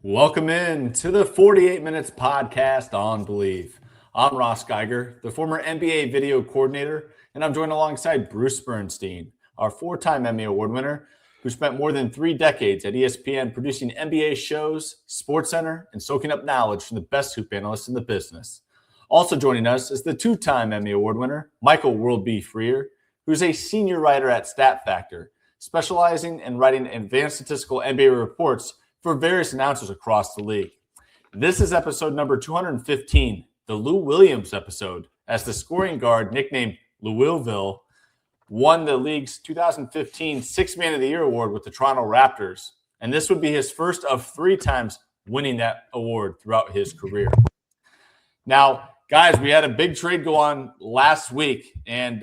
Welcome in to the 48 Minutes podcast on Believe. I'm Ross Geiger, the former NBA video coordinator, and I'm joined alongside Bruce Bernstein, our four-time Emmy Award winner, who spent more than 3 decades at ESPN producing NBA shows, SportsCenter, and soaking up knowledge from the best hoop analysts in the business. Also joining us is the 2-time Emmy Award winner, Michael World B. Freer, who's a senior writer at Stat Factor, specializing in writing advanced statistical NBA reports for various announcers across the league. This is episode number 215, the Lou Williams episode, as the scoring guard nicknamed Louisville won the league's 2015 Sixth Man of the Year award with the Toronto Raptors. And this would be his first of 3 times winning that award throughout his career. Now, guys, we had a big trade go on last week, and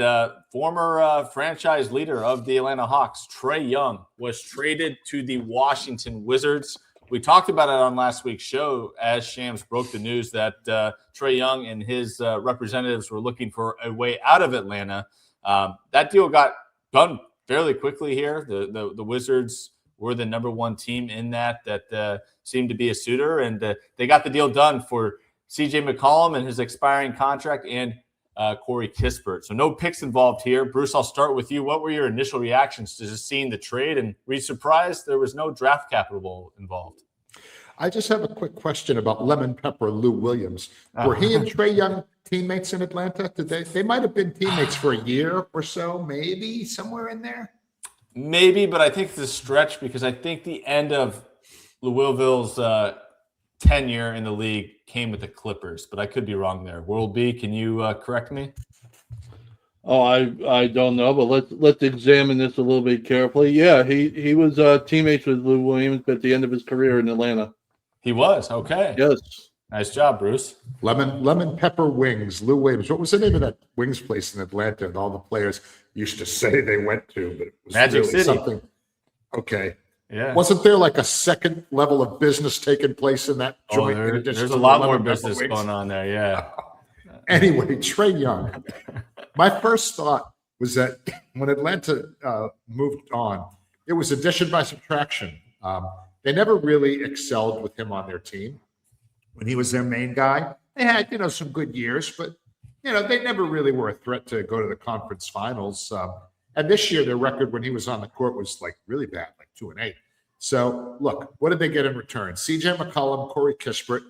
former franchise leader of the Atlanta Hawks, Trae Young, was traded to the Washington Wizards. We talked about it on last week's show as Shams broke the news that Trae Young and his representatives were looking for a way out of Atlanta. That deal got done fairly quickly here. The Wizards were the number 1 team in that seemed to be a suitor, and they got the deal done for CJ McCollum and his expiring contract, and Corey Kispert. So no picks involved here. Bruce, I'll start with you. What were your initial reactions to just seeing the trade? And were you surprised there was no draft capital involved? I just have a quick question about Lemon Pepper Lou Williams. Were he and Trae Young teammates in Atlanta? Did they might have been teammates for a year or so, maybe somewhere in there? Maybe, but I think it's a stretch because I think the end of Louisville's tenure in the league came with the Clippers, but I could be wrong there. World B, can you correct me? Oh, I don't know, but let's examine this a little bit carefully. Yeah, he was teammates with Lou Williams at the end of his career in Atlanta. He was, okay. Yes. Nice job, Bruce. Lemon Pepper Wings, Lou Williams. What was the name of that wings place in Atlanta and all the players used to say they went to, but it was Magic really City. Something. Okay. Yeah. Wasn't there like a second level of business taking place in that joint? There's a lot more business going on there, yeah. Anyway, Trae Young. My first thought was that when Atlanta moved on, it was addition by subtraction. They never really excelled with him on their team. When he was their main guy, they had, some good years, but, they never really were a threat to go to the conference finals. And this year, their record when he was on the court was like really bad, like 2-8. So look, what did they get in return? CJ McCollum, Corey Kispert,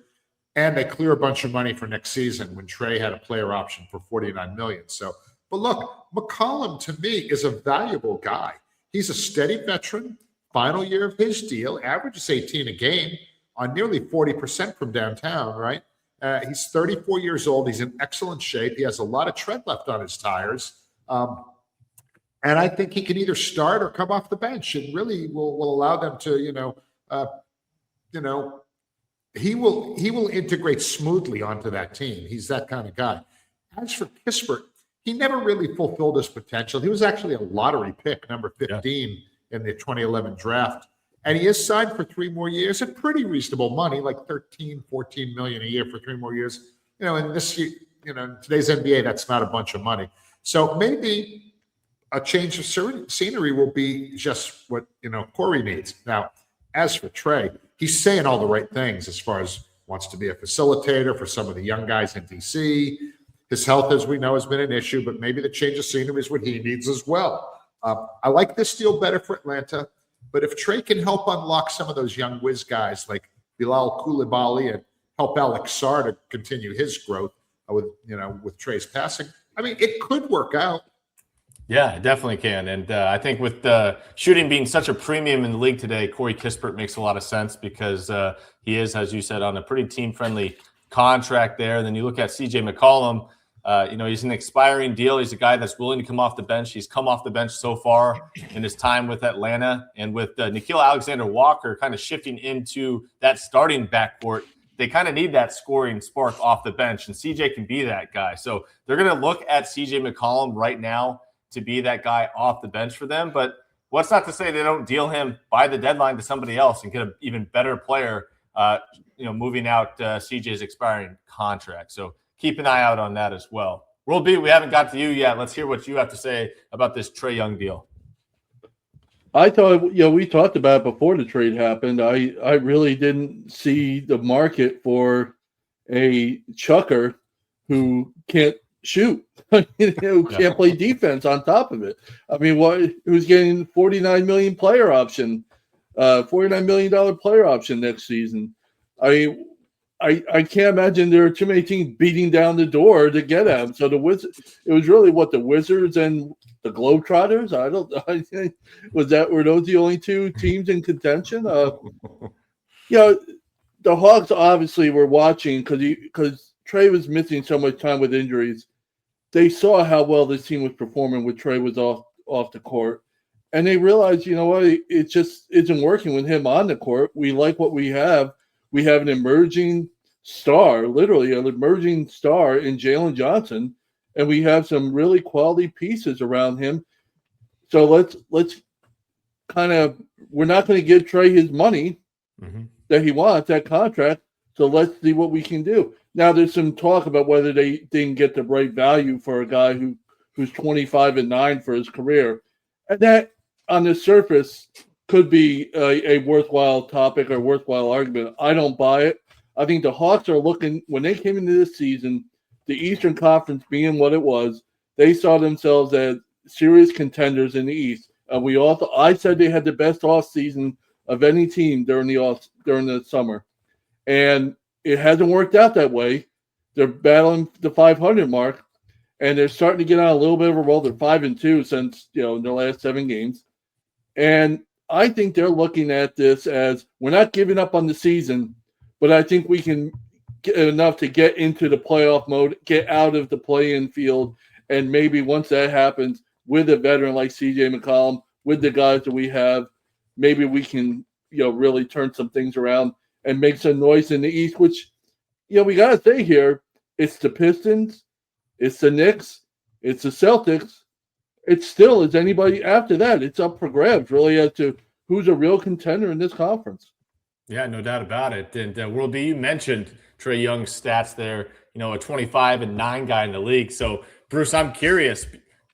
and they clear a bunch of money for next season when Trae had a player option for $49 million. So, but look, McCollum to me is a valuable guy. He's a steady veteran. Final year of his deal, averages 18 a game on nearly 40% from downtown, right? He's 34 years old. He's in excellent shape. He has a lot of tread left on his tires. And I think he can either start or come off the bench. It really will allow them to, he will integrate smoothly onto that team. He's that kind of guy. As for Kispert, he never really fulfilled his potential. He was actually a lottery pick, number 15 in the 2011 draft. And he is signed for 3 more years at pretty reasonable money, like 13, 14 million a year for 3 more years. In this, in today's NBA, that's not a bunch of money. So maybe a change of scenery will be just what, Corey needs. Now, as for Trae, he's saying all the right things as far as wants to be a facilitator for some of the young guys in DC. His health, as we know, has been an issue, but maybe the change of scenery is what he needs as well. I like this deal better for Atlanta, but if Trae can help unlock some of those young whiz guys like Bilal Coulibaly and help Alex Sarr to continue his growth with Trae's passing, I mean, it could work out. Yeah, it definitely can. And I think with shooting being such a premium in the league today, Corey Kispert makes a lot of sense because he is, as you said, on a pretty team-friendly contract there. Then you look at CJ McCollum, he's an expiring deal. He's a guy that's willing to come off the bench. He's come off the bench so far in his time with Atlanta. And with Nickeil Alexander-Walker kind of shifting into that starting backcourt, they kind of need that scoring spark off the bench, and CJ can be that guy. So they're going to look at CJ McCollum right now to be that guy off the bench for them. But what's not to say they don't deal him by the deadline to somebody else and get an even better player, moving out CJ's expiring contract. So keep an eye out on that as well. World B, we haven't got to you yet. Let's hear what you have to say about this Trae Young deal. I thought, we talked about it before the trade happened. I really didn't see the market for a chucker who can't shoot, who can't play defense on top of it. I mean, who's getting $49 million player option, $49 million player option next season? I can't imagine there are too many teams beating down the door to get him. So it was really the Wizards and the Globetrotters. Were those the only two teams in contention? The Hawks obviously were watching because Trae was missing so much time with injuries. They saw how well this team was performing when Trae was off the court, and they realized, it just isn't working with him on the court. We like what we have. We have an emerging star, literally an emerging star in Jalen Johnson, and we have some really quality pieces around him. So let's kind of, we're not going to give Trae his money that he wants, that contract. So let's see what we can do. Now there's some talk about whether they didn't get the right value for a guy who's 25-9 for his career, and that on the surface could be a worthwhile topic or worthwhile argument. I don't buy it. I think the Hawks are looking, when they came into this season, the Eastern Conference being what it was, they saw themselves as serious contenders in the East. I said they had the best offseason of any team during the summer, and it hasn't worked out that way. They're battling the 500 mark, and they're starting to get on a little bit of a roll. They're 5-2 since in their last 7 games, and I think they're looking at this as, we're not giving up on the season, but I think we can get enough to get into the playoff mode, get out of the play-in field, and maybe once that happens, with a veteran like CJ McCollum, with the guys that we have, maybe we can really turn some things around and make some noise in the East, which we got to say here, it's the Pistons, it's the Knicks, it's the Celtics. It still is anybody after that. It's up for grabs, really, as to who's a real contender in this conference. Yeah, no doubt about it. And World B, you mentioned Trae Young's stats there, a 25-9 guy in the league. So, Bruce, I'm curious,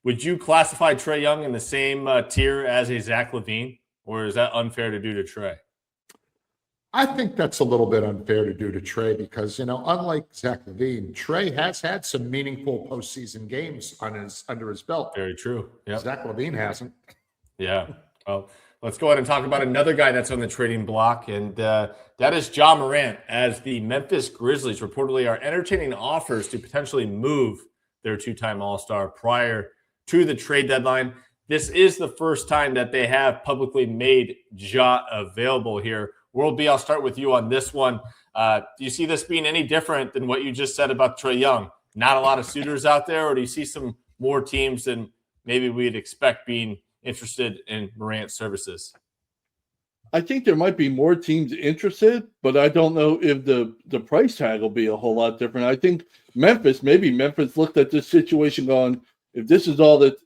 would you classify Trae Young in the same tier as a Zach LaVine, or is that unfair to do to Trae? I think that's a little bit unfair to do to Trae because, unlike Zach LaVine, Trae has had some meaningful postseason games under his belt. Very true. Yep. Zach LaVine hasn't. Yeah. Well, let's go ahead and talk about another guy that's on the trading block, and that is Ja Morant, as the Memphis Grizzlies reportedly are entertaining offers to potentially move their 2-time All-Star prior to the trade deadline. This is the first time that they have publicly made Ja available here. World B, I'll start with you on this one. Do you see this being any different than what you just said about Trae Young? Not a lot of suitors out there, or do you see some more teams than maybe we'd expect being interested in Morant's services? I think there might be more teams interested, but I don't know if the price tag will be a whole lot different. I think Memphis looked at this situation going, if this is all that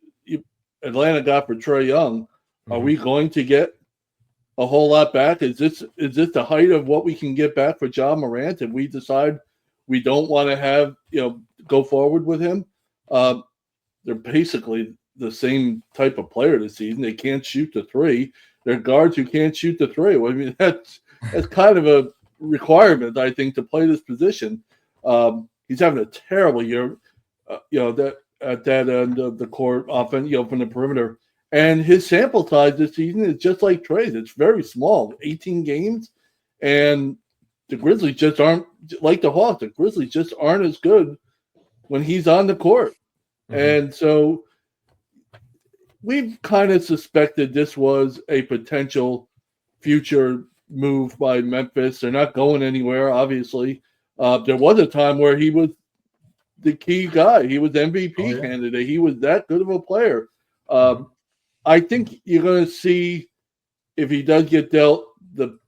Atlanta got for Trae Young, are we going to get a whole lot back? Is this the height of what we can get back for Ja Morant if we decide we don't want to have go forward with him? They're basically the same type of player this season. They can't shoot the three. They're guards who can't shoot the three. I mean, that's kind of a requirement, I think, to play this position. He's having a terrible year. That at that end of the court, often from the perimeter. And his sample size this season is just like Trae's. It's very small, 18 games. And the Grizzlies just aren't, like the Hawks, the Grizzlies just aren't as good when he's on the court. And so we've kind of suspected this was a potential future move by Memphis. They're not going anywhere, obviously. There was a time where he was the key guy. He was MVP candidate. He was that good of a player. I think you're going to see, if he does get dealt, the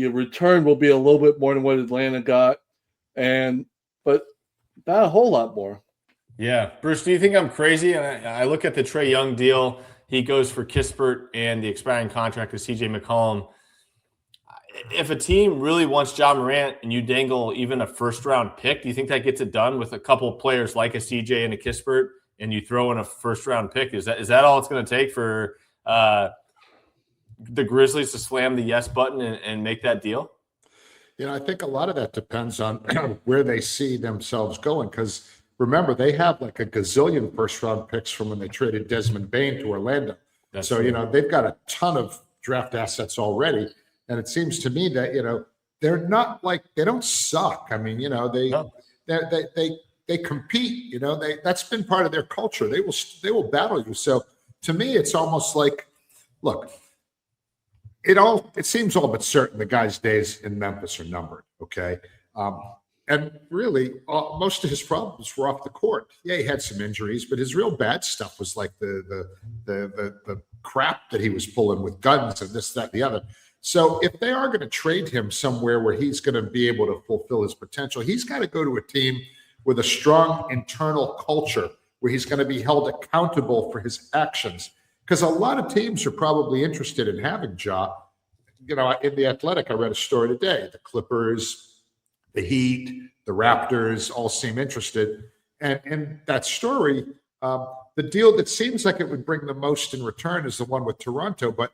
return will be a little bit more than what Atlanta got, but not a whole lot more. Yeah. Bruce, do you think I'm crazy? And I look at the Trae Young deal. He goes for Kispert and the expiring contract of CJ McCollum. If a team really wants Ja Morant and you dangle even a first-round pick, do you think that gets it done with a couple of players like a CJ and a Kispert, and you throw in a first-round pick? Is that all it's going to take for the Grizzlies to slam the yes button and make that deal? I think a lot of that depends on where they see themselves going. Because remember, they have like a gazillion first-round picks from when they traded Desmond Bane to Orlando. That's so, true. They've got a ton of draft assets already. And it seems to me that, they're not like, they don't suck. I mean, they compete, that's been part of their culture. They will battle you. So to me, it's almost like, look, it seems all but certain the guy's days in Memphis are numbered. Okay. And really, most of his problems were off the court. Yeah, he had some injuries, but his real bad stuff was like the crap that he was pulling with guns and this, that, and the other. So if they are going to trade him somewhere where he's going to be able to fulfill his potential, he's got to go to a team with a strong internal culture where he's going to be held accountable for his actions. Because a lot of teams are probably interested in having Ja. In The Athletic, I read a story today. The Clippers, the Heat, the Raptors all seem interested. And in that story, the deal that seems like it would bring the most in return is the one with Toronto. But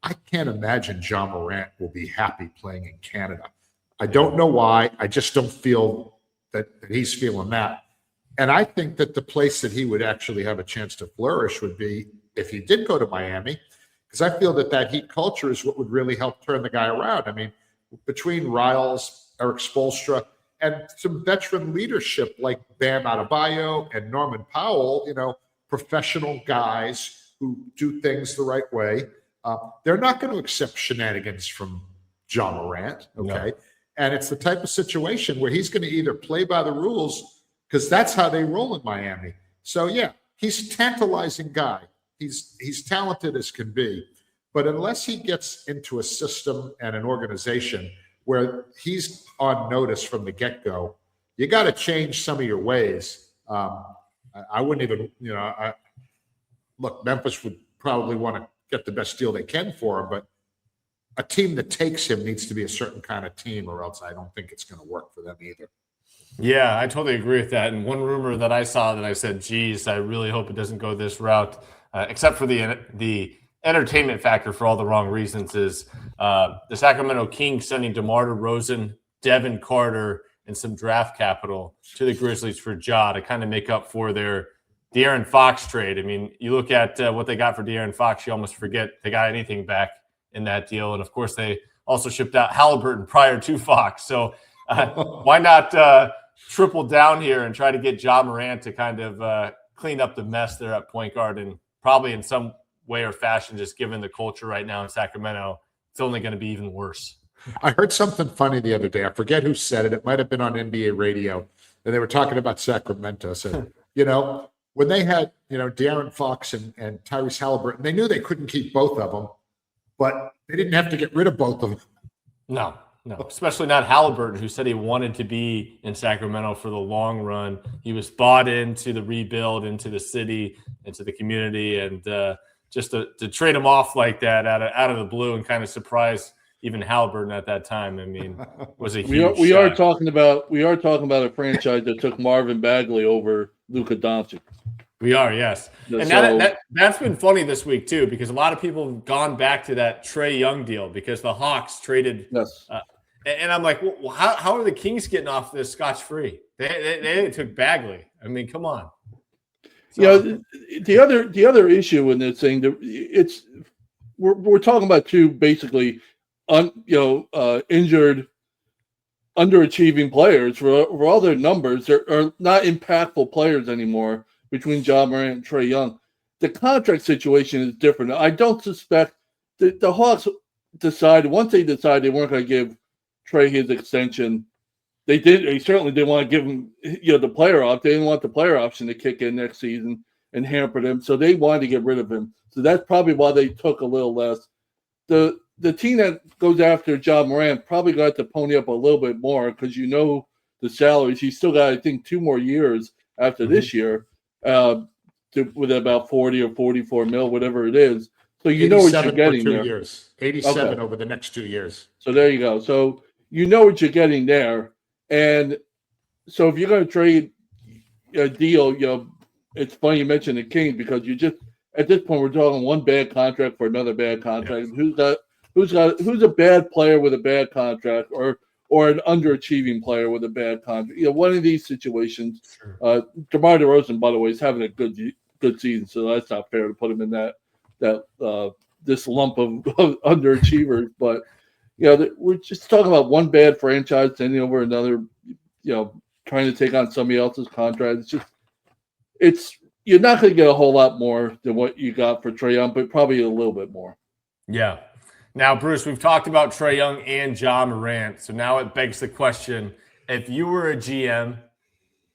I can't imagine Ja Morant will be happy playing in Canada. I don't know why. I just don't feel that he's feeling that. And I think that the place that he would actually have a chance to flourish would be if he did go to Miami, because I feel that Heat culture is what would really help turn the guy around. I mean, between Riles, Eric Spoelstra, and some veteran leadership like Bam Adebayo and Norman Powell, professional guys who do things the right way, they're not going to accept shenanigans from Ja Morant, okay? No. And it's the type of situation where he's going to either play by the rules, because that's how they roll in Miami. So, yeah, he's a tantalizing guy. He's talented as can be. But unless he gets into a system and an organization where he's on notice from the get-go, you got to change some of your ways. I wouldn't even, look, Memphis would probably want to get the best deal they can for him, but a team that takes him needs to be a certain kind of team, or else I don't think it's going to work for them either. Yeah, I totally agree with that. And one rumor that I saw that I said, geez, I really hope it doesn't go this route, except for the entertainment factor for all the wrong reasons, is the Sacramento Kings sending DeMar DeRozan, Devin Carter, and some draft capital to the Grizzlies for Ja to kind of make up for their De'Aaron Fox trade. I mean, you look at what they got for De'Aaron Fox, you almost forget they got anything back in that deal. And, of course, they also shipped out Halliburton prior to Fox. So why not triple down here and try to get Ja Morant to kind of clean up the mess there at point guard, and probably in some way or fashion, just given the culture right now in Sacramento, it's only going to be even worse. I heard something funny the other day. I forget who said it. It might have been on NBA radio, and they were talking about Sacramento. So, when they had, De'Aaron Fox and Tyrese Halliburton, they knew they couldn't keep both of them, but they didn't have to get rid of both of them. No, especially not Halliburton, who said he wanted to be in Sacramento for the long run. He was bought into the rebuild, into the city, into the community, and just to trade him off like that out of the blue and kind of surprise even Halliburton at that time, I mean, was a huge we are talking about a franchise that took Marvin Bagley over Luka Doncic. We are, yes. And that's been funny this week, too, because a lot of people have gone back to that Trae Young deal because the Hawks traded. Yes. And I'm like, well, how are the Kings getting off this scotch-free? They took Bagley. I mean, come on. So, the other issue in this thing, we're talking about two basically injured, underachieving players. For all their numbers, are not impactful players anymore between Ja Morant and Trae Young. The contract situation is different. I don't suspect that the Hawks once they decided they weren't going to give Trae his extension, they certainly didn't want to give him the player option. They didn't want the player option to kick in next season and hamper them, so they wanted to get rid of him. So that's probably why they took a little less. The team that goes after Ja Morant probably got to pony up a little bit more because the salaries. He's still got, I think, 2 more years after this year with about 40 or 44 mil, whatever it is. So what you're getting for 2 there. years. 87 over the next 2 years. So there you go. So what you're getting there. And so if you're going to trade a deal, it's funny you mentioned the Kings because at this point we're talking one bad contract for another bad contract. Yeah. Who's a bad player with a bad contract or an underachieving player with a bad contract? One of these situations. Sure. DeMar DeRozan, by the way, is having a good season, so that's not fair to put him in that this lump of underachievers. But we're just talking about one bad franchise sending over another, trying to take on somebody else's contract. You're not going to get a whole lot more than what you got for Trae Young, but probably a little bit more. Yeah. Now, Bruce, we've talked about Trae Young and Ja Morant, so now it begs the question: if you were a GM,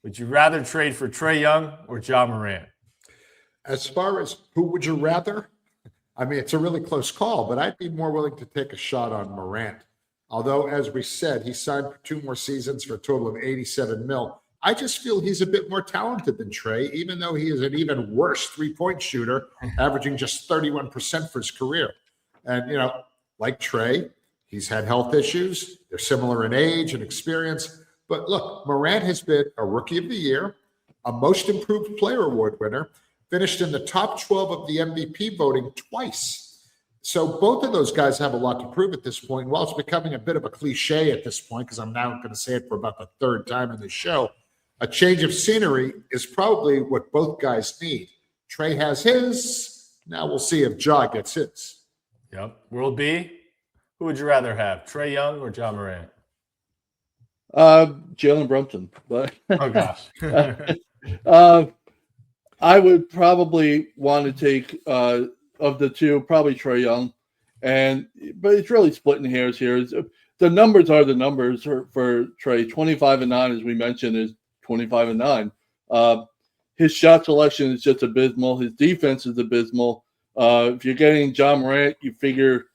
would you rather trade for Trae Young or Ja Morant? As far as who would you rather? I mean, it's a really close call, but I'd be more willing to take a shot on Morant. Although, as we said, he signed for 2 more seasons for a total of $87 million. I just feel he's a bit more talented than Trae, even though he is an even worse three-point shooter, averaging just 31% for his career. And, like Trae, he's had health issues. They're similar in age and experience. But look, Morant has been a Rookie of the Year, a Most Improved Player Award winner, finished in the top 12 of the MVP voting twice. So both of those guys have a lot to prove at this point. While it's becoming a bit of a cliche at this point, because I'm now going to say it for about the 3rd time in the show, a change of scenery is probably what both guys need. Trae has his. Now we'll see if Ja gets his. Yep. World B, who would you rather have, Trae Young or Ja Morant? Jalen Brunson. But oh, gosh. I would probably want to take, of the two, probably Trae Young. But it's really splitting hairs here. The numbers are the numbers for Trae. 25-9, as we mentioned, is 25-9. His shot selection is just abysmal. His defense is abysmal. If you're getting Ja Morant, you figure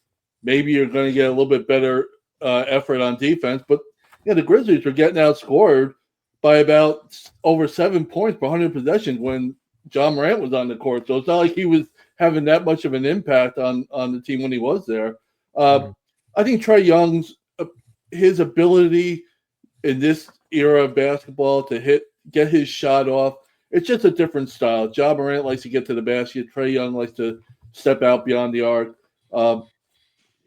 maybe you're going to get a little bit better effort on defense. But the Grizzlies were getting outscored by about over 7 points per 100 possessions when Ja Morant was on the court. So it's not like he was having that much of an impact on the team when he was there. I think Trae Young's his ability in this era of basketball to get his shot off, it's just a different style. Ja Morant likes to get to the basket. Trae Young likes to step out beyond the arc.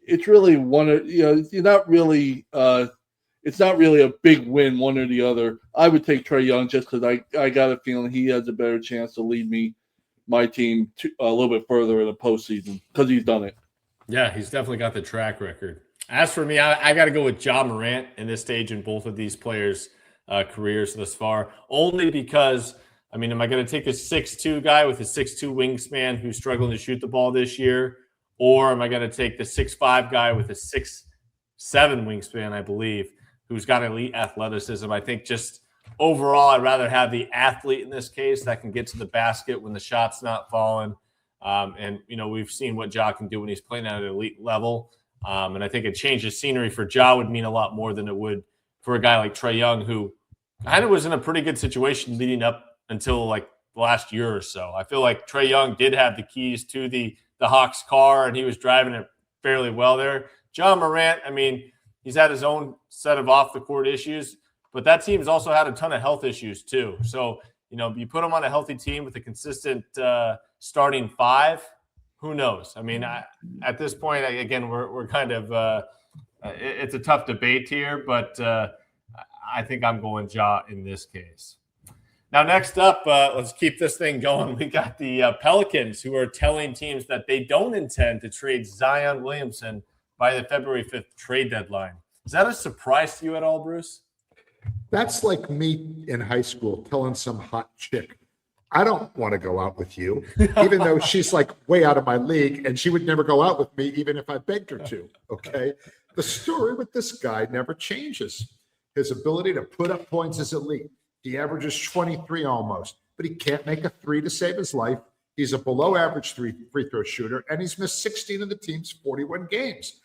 It's really it's not really a big win, one or the other. I would take Trae Young just because I got a feeling he has a better chance to lead my team a little bit further in the postseason because he's done it. Yeah, he's definitely got the track record. As for me, I got to go with Ja Morant in this stage in both of these players' careers thus far, only because, am I going to take a 6'2" guy with a 6'2" wingspan who's struggling to shoot the ball this year, or am I going to take the 6'5" guy with a 6'7" wingspan, I believe, who's got elite athleticism? I think just overall, I'd rather have the athlete in this case that can get to the basket when the shot's not falling. And we've seen what Ja can do when he's playing at an elite level. And I think a change of scenery for Ja would mean a lot more than it would for a guy like Trae Young, who kind of was in a pretty good situation leading up until like the last year or so. I feel like Trae Young did have the keys to the Hawks car, and he was driving it fairly well there. Ja Morant, he's had his own set of off-the-court issues, but that team's also had a ton of health issues too. So, you put him on a healthy team with a consistent starting 5, who knows? At this point, again, we're kind of it's a tough debate here, but I think I'm going Ja in this case. Now, next up, let's keep this thing going. We got the Pelicans, who are telling teams that they don't intend to trade Zion Williamson by the February 5th trade deadline. Is that a surprise to you at all, Bruce? That's like me in high school telling some hot chick, I don't want to go out with you, even though she's like way out of my league, and she would never go out with me even if I begged her to, okay? The story with this guy never changes. His ability to put up points is elite. He averages 23 almost, but he can't make a 3 to save his life. He's a below-average free throw shooter, and he's missed 16 of the team's 41 games.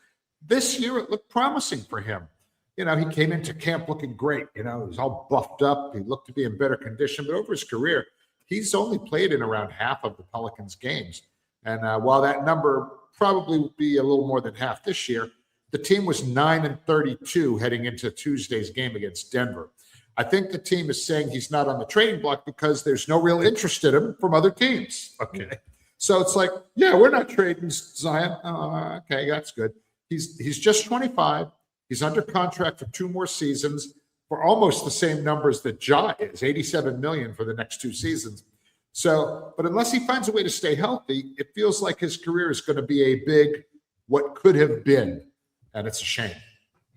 This year, it looked promising for him. He came into camp looking great. He was all buffed up. He looked to be in better condition, but over his career, he's only played in around half of the Pelicans' games. And while that number probably will be a little more than half this year, the team was 9-32 heading into Tuesday's game against Denver. I think the team is saying he's not on the trading block because there's no real interest in him from other teams. Okay. So it's like, yeah, we're not trading Zion. Okay, that's good. He's just 25. He's under contract for 2 more seasons for almost the same numbers that Ja is, $87 million for the next 2 seasons. So, but unless he finds a way to stay healthy, it feels like his career is going to be a big what could have been, and it's a shame.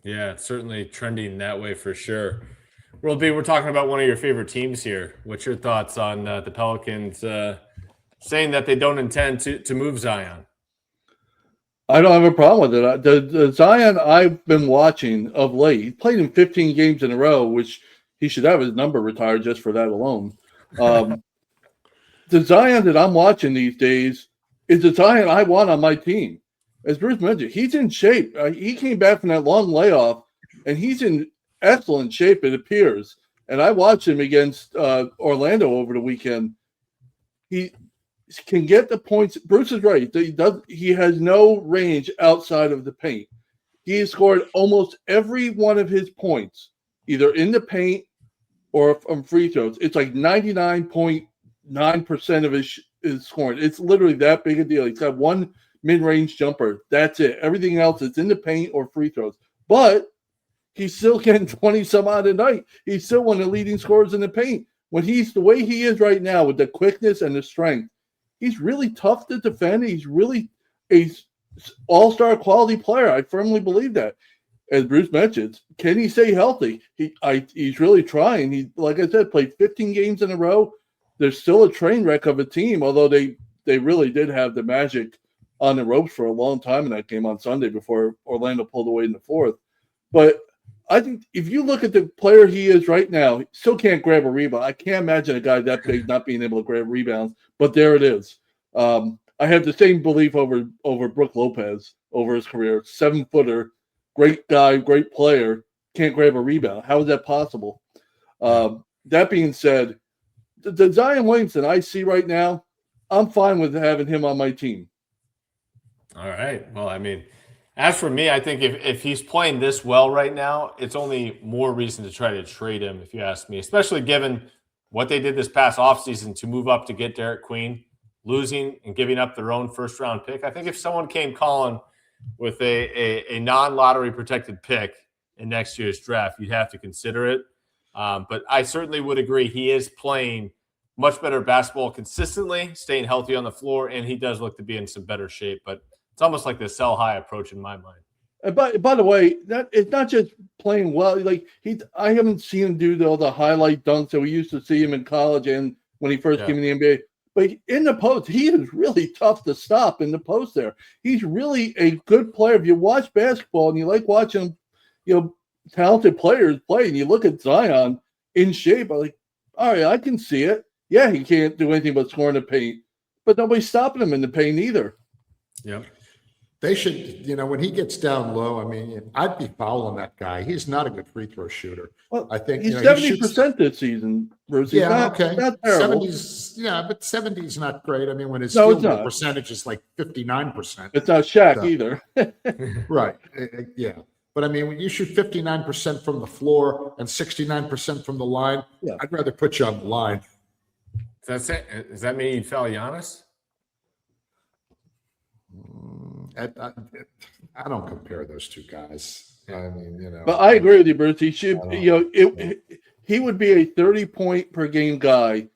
Yeah, it's certainly trending that way for sure. World B, we're talking about one of your favorite teams here. What's your thoughts on the Pelicans saying that they don't intend to move Zion? I don't have a problem with it. The Zion I've been watching of late, he played in 15 games in a row, which he should have his number retired just for that alone. The Zion that I'm watching these days is the Zion I want on my team. As Bruce mentioned, he's in shape. He came back from that long layoff, and he's in excellent shape, it appears. And I watched him against Orlando over the weekend. He can get the points. Bruce is right. He has no range outside of the paint. He has scored almost every one of his points, either in the paint or from free throws. It's like 99.9% of his scoring. It's literally that big a deal. He's got one mid-range jumper. That's it. Everything else is in the paint or free throws. But he's still getting 20 some odd a night. He's still one of the leading scorers in the paint. When he's the way he is right now with the quickness and the strength, he's really tough to defend. He's really a all-star quality player. I firmly believe that. As Bruce mentioned, can he stay healthy? He's really trying. He, like I said, played 15 games in a row. There's still a train wreck of a team, although they really did have the Magic on the ropes for a long time in that game on Sunday before Orlando pulled away in the 4th. But I think if you look at the player he is right now, he still can't grab a rebound. I can't imagine a guy that big not being able to grab rebounds, but there it is. I have the same belief over Brook Lopez over his career. 7-footer, great guy, great player, can't grab a rebound. How is that possible? That being said, the Zion Williamson I see right now, I'm fine with having him on my team. All right. Well, I mean, as for me, I think if he's playing this well right now, it's only more reason to try to trade him, if you ask me, especially given what they did this past offseason to move up to get Derek Queen, losing and giving up their own first-round pick. I think if someone came calling with a non-lottery protected pick in next year's draft, you'd have to consider it. But I certainly would agree he is playing much better basketball consistently, staying healthy on the floor, and he does look to be in some better shape. But it's almost like the sell high approach in my mind. And by the way, that it's not just playing well. Like I haven't seen him do all the highlight dunks that we used to see him in college and when he first came in the NBA. But in the post, he is really tough to stop in the post there. He's really a good player. If you watch basketball and you like watching, talented players play, and you look at Zion in shape, I'm like, all right, I can see it. Yeah, he can't do anything but score in the paint, but nobody's stopping him in the paint either. Yep. They should, when he gets down low, I mean, I'd be fouling that guy. He's not a good free throw shooter. Well, I think he's 70% this season, Bruce. He's not terrible. 70s, but 70 is not great. I mean, when his field goal percentage is like 59%. It's not Shaq either. Right. Yeah. But I mean, when you shoot 59% from the floor and 69% from the line, I'd rather put you on the line. Does that mean you'd foul Giannis? I don't compare those two guys. I mean, But I agree with you, Bruce. He should, he would be a 30-point per game guy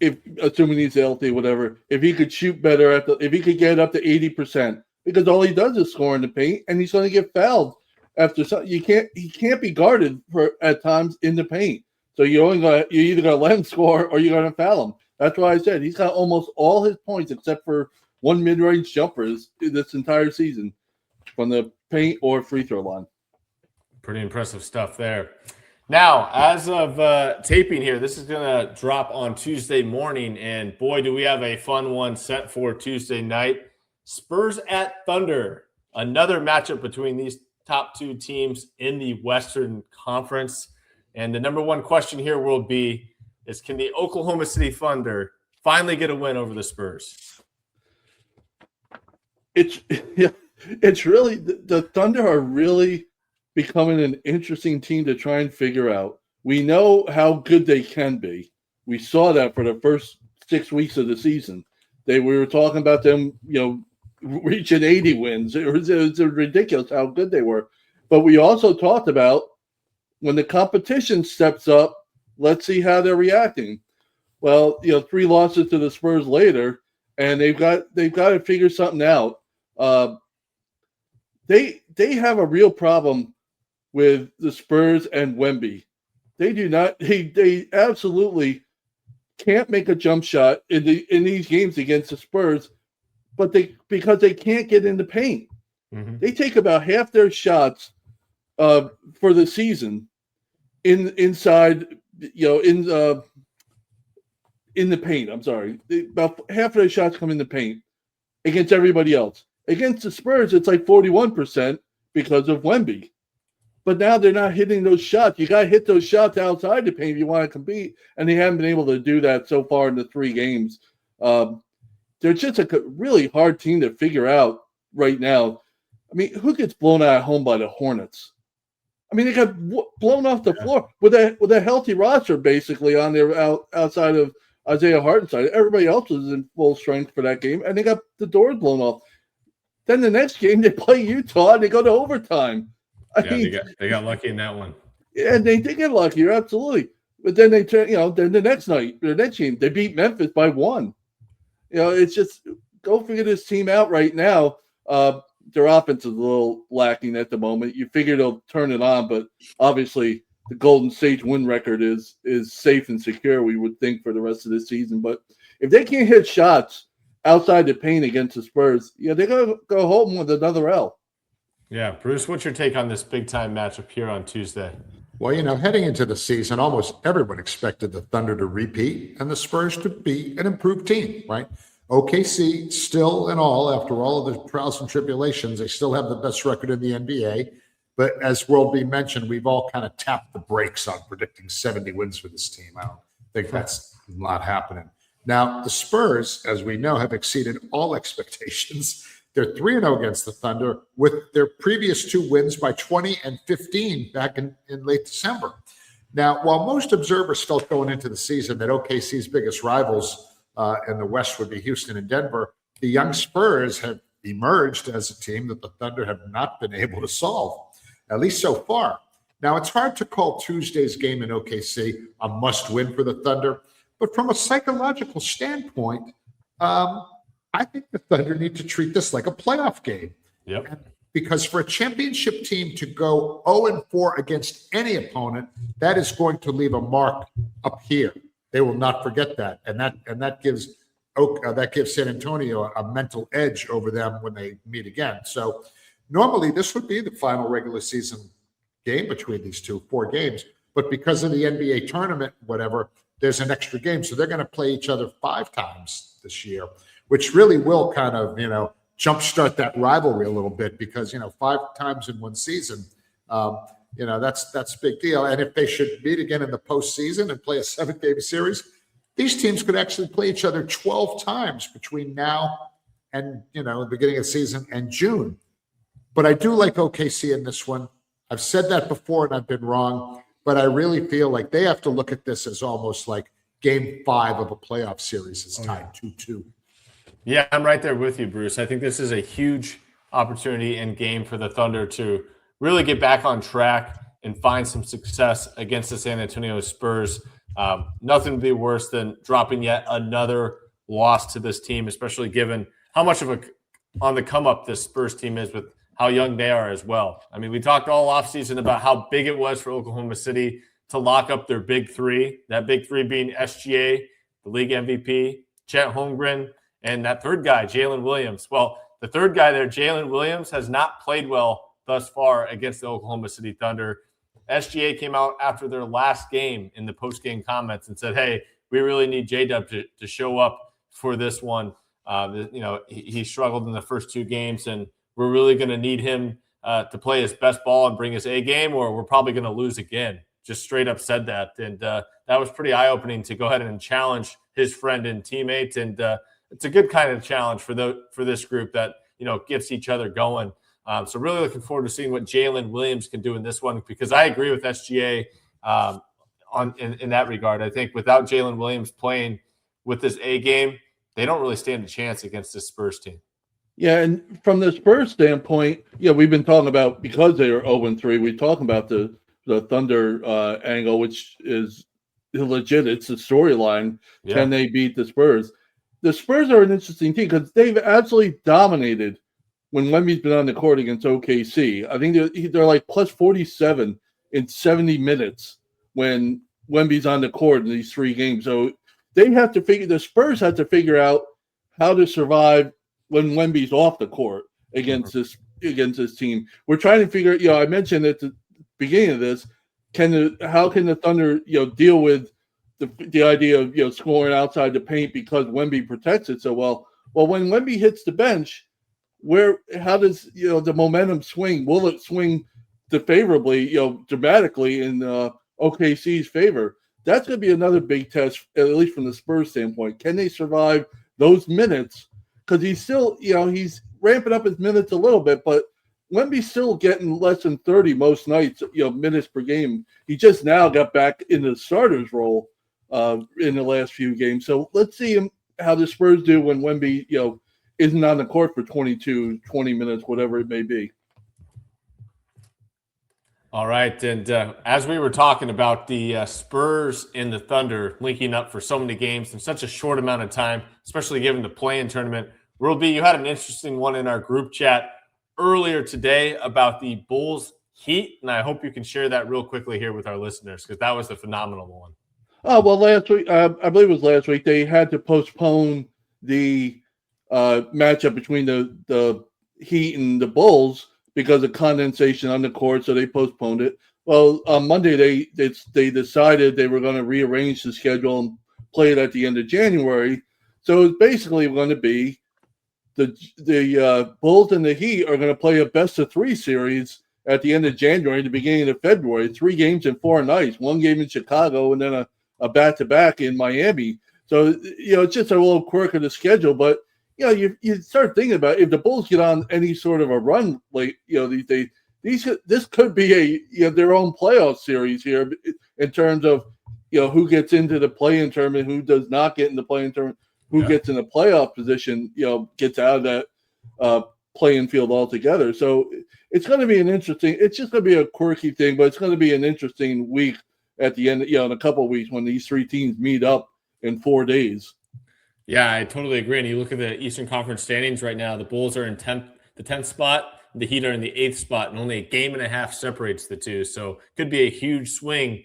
if, assuming he's healthy, whatever. If he could shoot better if he could get up to 80%, because all he does is score in the paint, and he's going to get fouled after some. He can't be guarded at times in the paint. So you're either going to let him score or you're going to foul him. That's why I said he's got almost all his points except for one mid-range jumper this entire season from the paint or free throw line. Pretty impressive stuff there. Now, as of taping here, this is going to drop on Tuesday morning, and boy, do we have a fun one set for Tuesday night. Spurs at Thunder, another matchup between these top 2 teams in the Western Conference. And the number one question here will be is, can the Oklahoma City Thunder finally get a win over the Spurs? It's really the Thunder are really becoming an interesting team to try and figure out. We know how good they can be. We saw that for the first 6 weeks of the season. We were talking about them, reaching 80 wins. It was ridiculous how good they were. But we also talked about when the competition steps up, let's see how they're reacting. Well, 3 losses to the Spurs later, and they've got to figure something out. They have a real problem with the Spurs and Wemby. They do not. They absolutely can't make a jump shot in these games against the Spurs, but because they can't get in the paint. Mm-hmm. They take about half their shots for the season inside, in the paint. I'm sorry, about half of their shots come in the paint against everybody else. Against the Spurs, it's like 41% because of Wemby. But now they're not hitting those shots. You got to hit those shots outside the paint if you want to compete, and they haven't been able to do that so far in the 3 games. They're just a really hard team to figure out right now. I mean, who gets blown out at home by the Hornets? I mean, they got blown off the floor with a healthy roster basically on their outside of Isaiah Hartenstein. Everybody else was in full strength for that game, and they got the doors blown off. Then the next game they play Utah and they go to overtime. They got lucky in that one. Yeah, they did get lucky, absolutely. But then they turn, then the next game they beat Memphis by 1. It's just go figure this team out right now. Their offense is a little lacking at the moment. You figure they'll turn it on, but obviously the Golden State win record is safe and secure, we would think, for the rest of the season. But if they can't hit shots outside the paint against the Spurs, they're going to go home with another L. Yeah. Bruce, what's your take on this big-time matchup here on Tuesday? Well, heading into the season, almost everyone expected the Thunder to repeat and the Spurs to be an improved team, right? OKC still in all, after all of the trials and tribulations, they still have the best record in the NBA. But as World B mentioned, we've all kind of tapped the brakes on predicting 70 wins for this team. I don't think that's not happening. Now, the Spurs, as we know, have exceeded all expectations. They're 3-0 against the Thunder with their previous 2 wins by 20 and 15 back in late December. Now, while most observers felt going into the season that OKC's biggest rivals in the West would be Houston and Denver, the young Spurs have emerged as a team that the Thunder have not been able to solve, at least so far. Now, it's hard to call Tuesday's game in OKC a must-win for the Thunder, but from a psychological standpoint, I think the Thunder need to treat this like a playoff game. Yep. Because for a championship team to go 0-4 against any opponent, that is going to leave a mark up here. They will not forget that, and that gives San Antonio a mental edge over them when they meet again. So normally this would be the final regular season game between these 4 games, but because of the NBA tournament, whatever, there's an extra game, so they're going to play each other 5 times this year, which really will kind of jumpstart that rivalry a little bit because 5 times in one season. That's a big deal. And if they should meet again in the postseason and play a 7-game series, these teams could actually play each other 12 times between now and, the beginning of the season and June. But I do like OKC in this one. I've said that before and I've been wrong, but I really feel like they have to look at this as almost like game 5 of a playoff series. It's tied 2-2. Yeah, I'm right there with you, Bruce. I think this is a huge opportunity and game for the Thunder to really get back on track and find some success against the San Antonio Spurs. Nothing would be worse than dropping yet another loss to this team, especially given how much of a on the come-up this Spurs team is with how young they are as well. I mean, we talked all offseason about how big it was for Oklahoma City to lock up their big 3, that big 3 being SGA, the league MVP, Chet Holmgren, and that third guy, Jalen Williams. Well, the third guy there, Jalen Williams, has not played well thus far against the Oklahoma City Thunder. SGA came out after their last game in the post-game comments and said, hey, we really need J-Dub to show up for this one. He struggled in the first 2 games, and we're really going to need him to play his best ball and bring his A game, or we're probably going to lose again. Just straight up said that. And that was pretty eye-opening to go ahead and challenge his friend and teammate. And it's a good kind of challenge for this group that, gets each other going. So really looking forward to seeing what Jalen Williams can do in this one, because I agree with SGA in that regard. I think without Jalen Williams playing with this A game, they don't really stand a chance against this Spurs team. Yeah, and from the Spurs standpoint, we've been talking about, because they are 0-3, we talk about the Thunder angle, which is legit. It's the storyline. Yeah. Can they beat the Spurs? The Spurs are an interesting team because they've absolutely dominated when Wemby's been on the court against OKC. I think they're like plus 47 in 70 minutes when Wemby's on the court in these 3 games. So the Spurs have to figure out how to survive when Wemby's off the court against this team. We're trying to figure, I mentioned at the beginning of this, how can the Thunder, deal with the idea of, scoring outside the paint because Wemby protects it so well. Well, when Wemby hits the bench, how does, the momentum swing? Will it swing favorably, dramatically in OKC's favor? That's going to be another big test, at least from the Spurs standpoint. Can they survive those minutes? Because he's still, he's ramping up his minutes a little bit, but Wemby's still getting less than 30 most nights, minutes per game. He just now got back in the starter's role in the last few games. So let's see how the Spurs do when Wemby, isn't on the court for 20 minutes, whatever it may be. All right, and as we were talking about the Spurs and the Thunder linking up for so many games in such a short amount of time, especially given the play-in tournament, World B, you had an interesting one in our group chat earlier today about the Bulls Heat, and I hope you can share that real quickly here with our listeners because that was a phenomenal one. Oh, well, last week, I believe it was last week, they had to postpone the matchup between the Heat and the Bulls because of condensation on the court, so they postponed it. Well, on Monday, they decided they were going to rearrange the schedule and play it at the end of January. So it's basically going to be the Bulls and the Heat are going to play a best-of-3 series at the end of January, the beginning of February. 3 games in 4 nights, 1 game in Chicago, and then a back-to-back in Miami. So, it's just a little quirk of the schedule, but you start thinking about if the Bulls get on any sort of a run late, these days, this could be their own playoff series here in terms of who gets into the play-in tournament, who does not get in the play-in tournament, who gets in a playoff position, gets out of that play-in field altogether. So it's going to be it's just going to be a quirky thing, but it's going to be an interesting week at the end, in a couple of weeks when these 3 teams meet up in 4 days. Yeah, I totally agree. And you look at the Eastern Conference standings right now, the Bulls are in the 10th spot, the Heat are in the 8th spot, and only a game and a half separates the two. So it could be a huge swing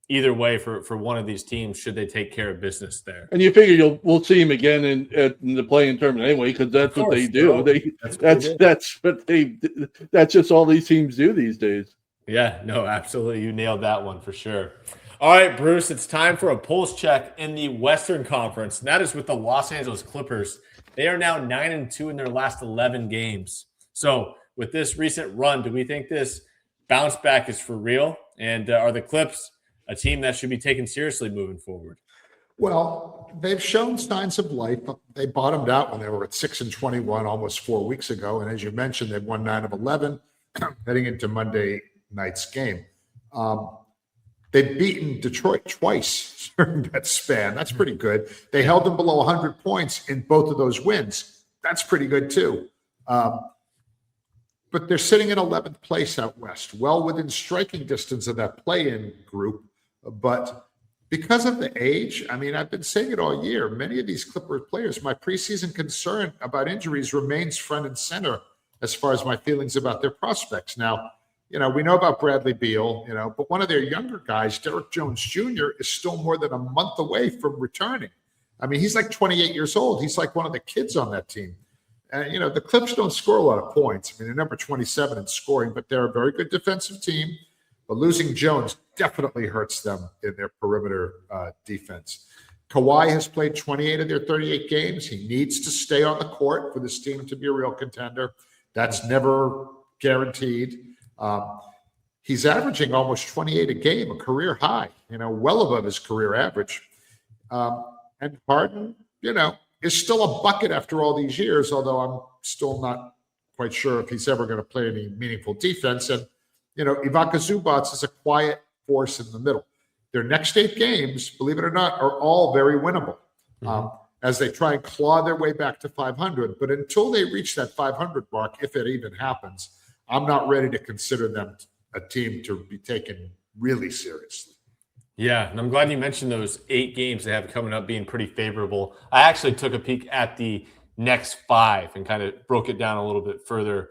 either way for one of these teams should they take care of business there. And you figure we'll see him again in the play-in tournament anyway, because that's what they do. That's just all these teams do these days. Yeah, no, absolutely. You nailed that one for sure. All right, Bruce, it's time for a pulse check in the Western Conference, and that is with the Los Angeles Clippers. They are now 9-2 in their last 11 games. So with this recent run, do we think this bounce back is for real? And are the Clips a team that should be taken seriously moving forward? Well, they've shown signs of life. They bottomed out when they were at 6-21 almost 4 weeks ago. And as you mentioned, they've won 9 of 11 heading into Monday night's game. They've beaten Detroit twice during that span. That's pretty good. They held them below 100 points in both of those wins. That's pretty good too. But they're sitting in 11th place out west, well within striking distance of that play-in group. But because of the age, I mean, I've been saying it all year, many of these Clippers players, my preseason concern about injuries remains front and center as far as my feelings about their prospects. Now, we know about Bradley Beal, but one of their younger guys, Derrick Jones Jr., is still more than a month away from returning. I mean, he's like 28 years old. He's like one of the kids on that team. And, the Clips don't score a lot of points. I mean, they're number 27 in scoring, but they're a very good defensive team. But losing Jones definitely hurts them in their perimeter defense. Kawhi has played 28 of their 38 games. He needs to stay on the court for this team to be a real contender. That's never guaranteed. He's averaging almost 28 a game, a career high, well above his career average. And Harden, is still a bucket after all these years, although I'm still not quite sure if he's ever going to play any meaningful defense. And, Ivica Zubac is a quiet force in the middle. Their next 8 games, believe it or not, are all very winnable. as they try and claw their way back to 500. But until they reach that 500 mark, if it even happens, I'm not ready to consider them a team to be taken really seriously. Yeah, and I'm glad you mentioned those 8 games they have coming up being pretty favorable. I actually took a peek at the next 5 and kind of broke it down a little bit further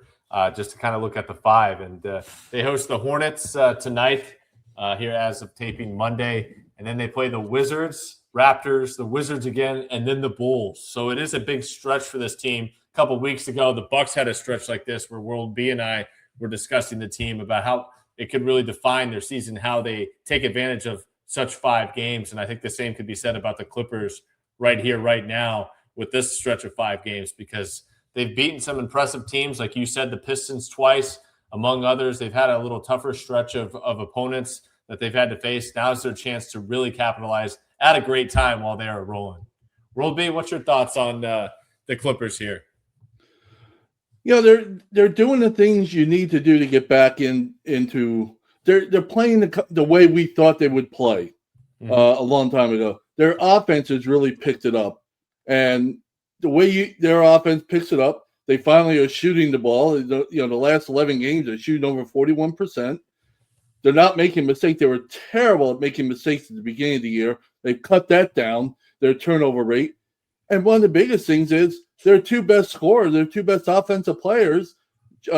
just to kind of look at the 5. And they host the Hornets tonight here as of taping Monday. And then they play the Wizards, Raptors, the Wizards again, and then the Bulls. So it is a big stretch for this team. A couple of weeks ago, the Bucks had a stretch like this where World B and I were discussing the team about how it could really define their season, how they take advantage of such 5 games. And I think the same could be said about the Clippers right here, right now, with this stretch of 5 games, because they've beaten some impressive teams. Like you said, the Pistons twice, among others. They've had a little tougher stretch of opponents that they've had to face. Now is their chance to really capitalize at a great time while they are rolling. World B, what's your thoughts on the Clippers here? You know, they're doing the things you need to do to get back into. They're playing the way we thought they would play a long time ago. Their offense has really picked it up, and the way their offense picks it up, they finally are shooting the ball. The last 11 games they're shooting over 41%. They're not making mistakes. They were terrible at making mistakes at the beginning of the year. They've cut that down, their turnover rate. And one of the biggest things is their 2 best scorers, their 2 best offensive players,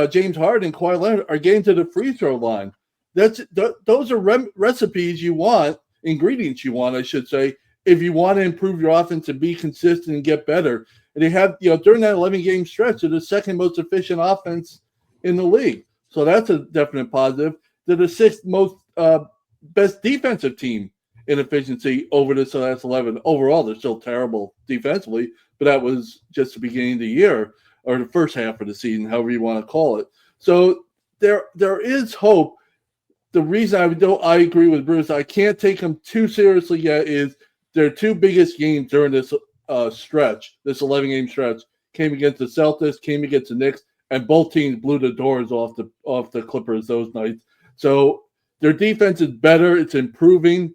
James Harden and Kawhi Leonard, are getting to the free throw line. Those are recipes you want, ingredients you want, I should say, if you want to improve your offense and be consistent and get better. And they have, during that 11-game stretch, they're the second most efficient offense in the league. So that's a definite positive. They're the 6th most best defensive team in efficiency over this last 11. Overall, they're still terrible defensively, but that was just the beginning of the year or the first half of the season, however you want to call it. So there is hope. The reason I agree with Bruce, I can't take them too seriously yet, is their 2 biggest games during this stretch, this 11-game stretch, came against the Celtics, came against the Knicks, and both teams blew the doors off the Clippers those nights. So their defense is better, it's improving,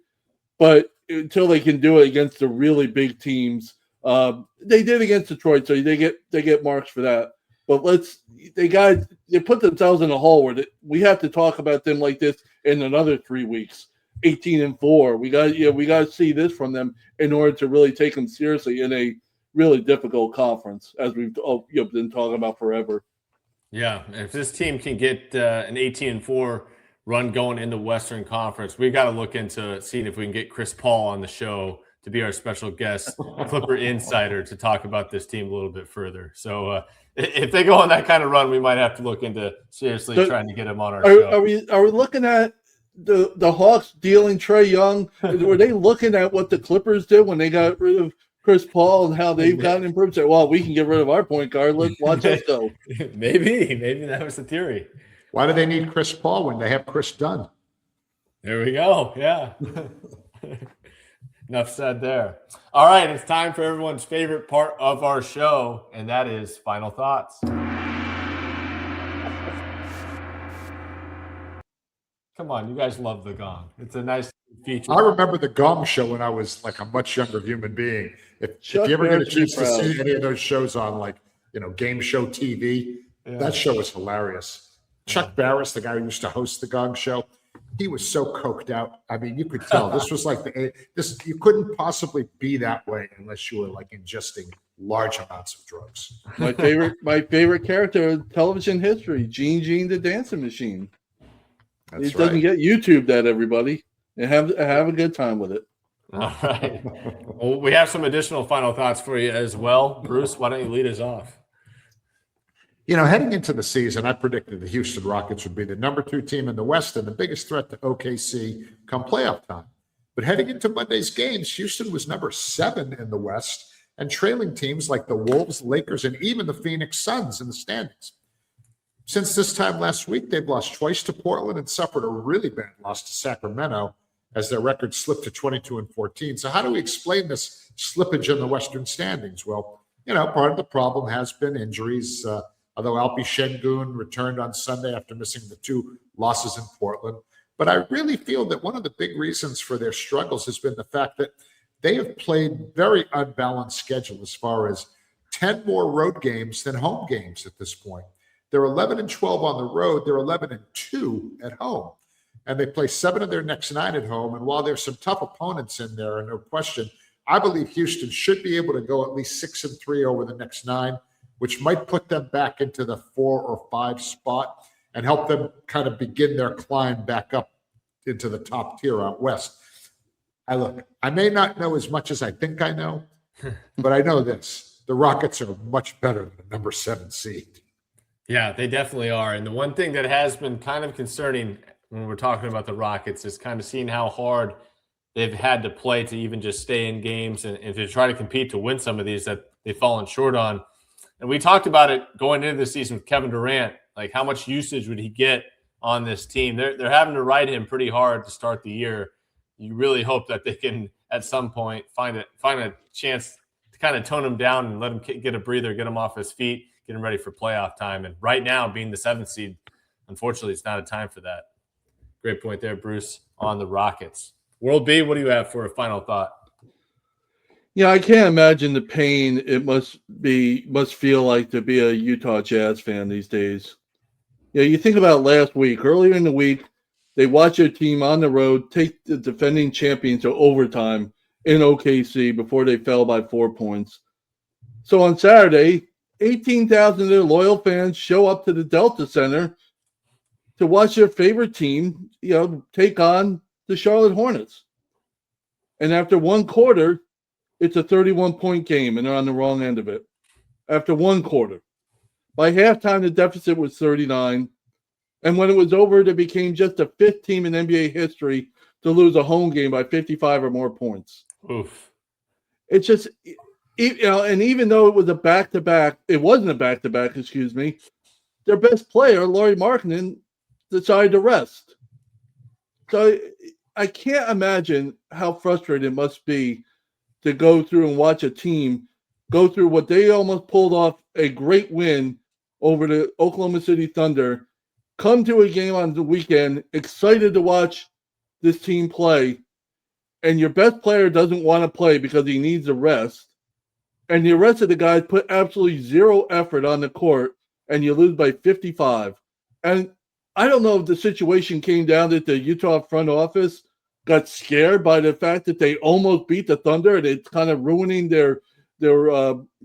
but until they can do it against the really big teams, they did against Detroit, so they get marks for that. But they put themselves in a hole where we have to talk about them like this in another 3 weeks. 18-4. We got to see this from them in order to really take them seriously in a really difficult conference, as we've been talking about forever. Yeah, and if this team can get an 18-4 run going in the Western Conference, we got to look into seeing if we can get Chris Paul on the show to be our special guest, Clipper Insider, to talk about this team a little bit further. So if they go on that kind of run, we might have to look into seriously trying to get him on our show. Are we looking at the Hawks dealing Trae Young? Were they looking at what the Clippers did when they got rid of Chris Paul and how they've gotten improved? Say, well, we can get rid of our point guard. Let's watch us go. Maybe that was the theory. Why do they need Chris Paul when they have Chris Dunn? There we go. Yeah. Enough said there. All right, it's time for everyone's favorite part of our show, and that is final thoughts. Come on, you guys love the gong. It's a nice feature. I remember the Gong Show when I was like a much younger human being. If you ever get a chance to see any of those shows on game show TV, that show was hilarious. Chuck Barris, the guy who used to host the Gong Show, he was so coked out. I mean, you could tell this was like you couldn't possibly be that way unless you were like ingesting large amounts of drugs. My favorite character in television history, Gene the Dancing Machine. That's it doesn't get YouTubed at everybody. And have a good time with it. All right. Well, we have some additional final thoughts for you as well. Bruce, why don't you lead us off? Heading into the season, I predicted the Houston Rockets would be the number 2 team in the West and the biggest threat to OKC come playoff time. But heading into Monday's games, Houston was number 7 in the West and trailing teams like the Wolves, Lakers, and even the Phoenix Suns in the standings. Since this time last week, they've lost twice to Portland and suffered a really bad loss to Sacramento as their record slipped to 22-14. So how do we explain this slippage in the Western standings? Well, part of the problem has been injuries. Although Alpi Şengün returned on Sunday after missing the 2 losses in Portland. But I really feel that one of the big reasons for their struggles has been the fact that they have played very unbalanced schedule as far as 10 more road games than home games at this point. They're 11-12 on the road. They're 11-2 at home. And they play 7 of their next 9 at home. And while there's some tough opponents in there, no question, I believe Houston should be able to go at least 6-3 over the next 9, which might put them back into the 4 or 5 spot and help them kind of begin their climb back up into the top tier out west. I may not know as much as I think I know, but I know this. The Rockets are much better than the number 7 seed. Yeah, they definitely are. And the one thing that has been kind of concerning when we're talking about the Rockets is kind of seeing how hard they've had to play to even just stay in games and to try to compete to win some of these that they've fallen short on. And we talked about it going into the season with Kevin Durant, like how much usage would he get on this team? They're having to ride him pretty hard to start the year. You really hope that they can at some point find a chance to kind of tone him down and let him get a breather, get him off his feet, get him ready for playoff time. And right now, being the 7th seed, unfortunately, it's not a time for that. Great point there, Bruce, on the Rockets. World B, what do you have for a final thought? Yeah, I can't imagine the pain it must feel like to be a Utah Jazz fan these days. Yeah, you think about last week. Earlier in the week, they watched their team on the road take the defending champions to overtime in OKC before they fell by 4 points. So on Saturday, 18,000 of their loyal fans show up to the Delta Center to watch their favorite team, take on the Charlotte Hornets. And after one quarter, it's a 31-point game, and they're on the wrong end of it. After one quarter. By halftime, the deficit was 39. And when it was over, they became just the 5th team in NBA history to lose a home game by 55 or more points. Oof. It's just, and even though it was a back-to-back, it wasn't a back-to-back, their best player, Lauri Markkanen, decided to rest. So I can't imagine how frustrating it must be to go through and watch a team go through what they almost pulled off a great win over the Oklahoma City Thunder, come to a game on the weekend, excited to watch this team play, and your best player doesn't want to play because he needs a rest, and the rest of the guys put absolutely zero effort on the court, and you lose by 55. And I don't know if the situation came down that the Utah front office got scared by the fact that they almost beat the Thunder, and it's kind of ruining their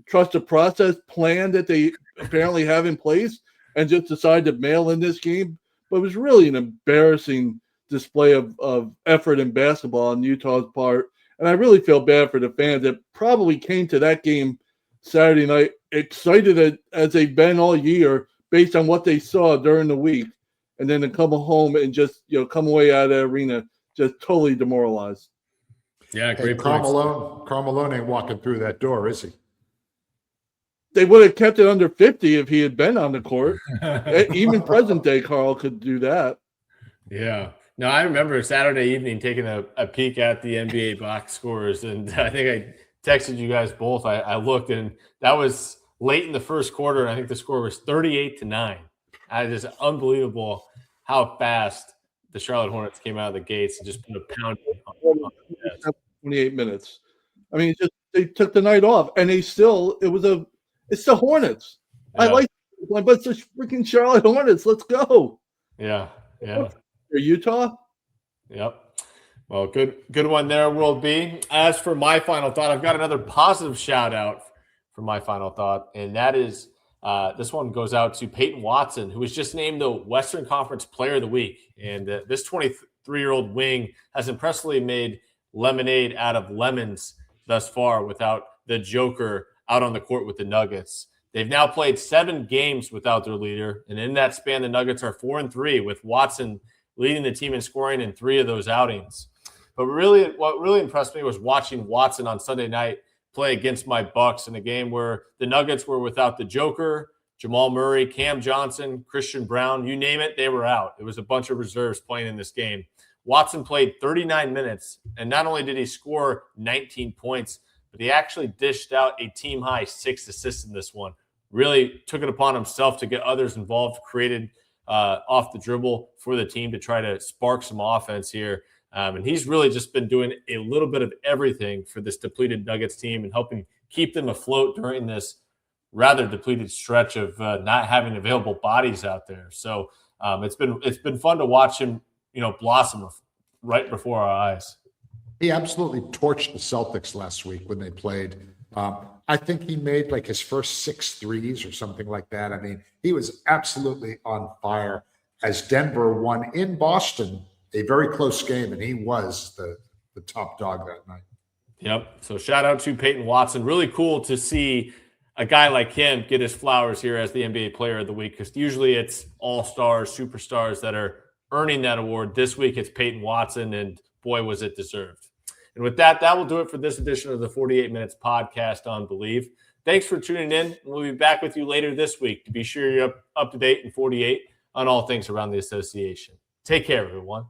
trusted process plan that they apparently have in place, and just decided to mail in this game. But it was really an embarrassing display of effort in basketball on Utah's part. And I really feel bad for the fans that probably came to that game Saturday night excited as they've been all year based on what they saw during the week, and then to come home and just come away out of the arena just totally demoralized. Yeah, great point. Karl Malone ain't walking through that door, is he? They would have kept it under 50 if he had been on the court. Even present day Karl could do that. Yeah. No, I remember Saturday evening taking a peek at the NBA box scores, and I think I texted you guys both. I looked, and that was late in the first quarter, and I think the score was 38-9. It's just unbelievable how fast the Charlotte Hornets came out of the gates and just put a pound on the 28 minutes. I mean, they took the night off, and it's the Hornets. Yeah. I like it, but it's the freaking Charlotte Hornets. Let's go. Yeah. Utah? Yep. Well, good one there, World B. As for my final thought, I've got another positive shout out for my final thought, and that is this one goes out to Peyton Watson, who was just named the Western Conference Player of the Week. And this 23-year-old wing has impressively made lemonade out of lemons thus far without the Joker out on the court with the Nuggets. They've now played 7 games without their leader, and in that span, the Nuggets are 4-3 with Watson leading the team in scoring in 3 of those outings. But really, what really impressed me was watching Watson on Sunday night play against my Bucks in a game where the Nuggets were without the Joker, Jamal Murray, Cam Johnson, Christian Brown, you name it, they were out. It was a bunch of reserves playing in this game. Watson played 39 minutes, and not only did he score 19 points, but he actually dished out a team-high 6 assists in this one. Really took it upon himself to get others involved, created off the dribble for the team to try to spark some offense here. And he's really just been doing a little bit of everything for this depleted Nuggets team and helping keep them afloat during this rather depleted stretch of not having available bodies out there. So it's been fun to watch him, blossom right before our eyes. He absolutely torched the Celtics last week when they played. I think he made like his first 6 threes or something like that. I mean, he was absolutely on fire as Denver won in Boston, a very close game, and he was the top dog that night. Yep. So shout out to Peyton Watson. Really cool to see a guy like him get his flowers here as the NBA Player of the Week, because usually it's all-stars, superstars that are earning that award. This week it's Peyton Watson, and boy, was it deserved. And with that will do it for this edition of the 48 Minutes podcast on Believe. Thanks for tuning in. We'll be back with you later this week to be sure you're up to date in 48 on all things around the association. Take care, everyone.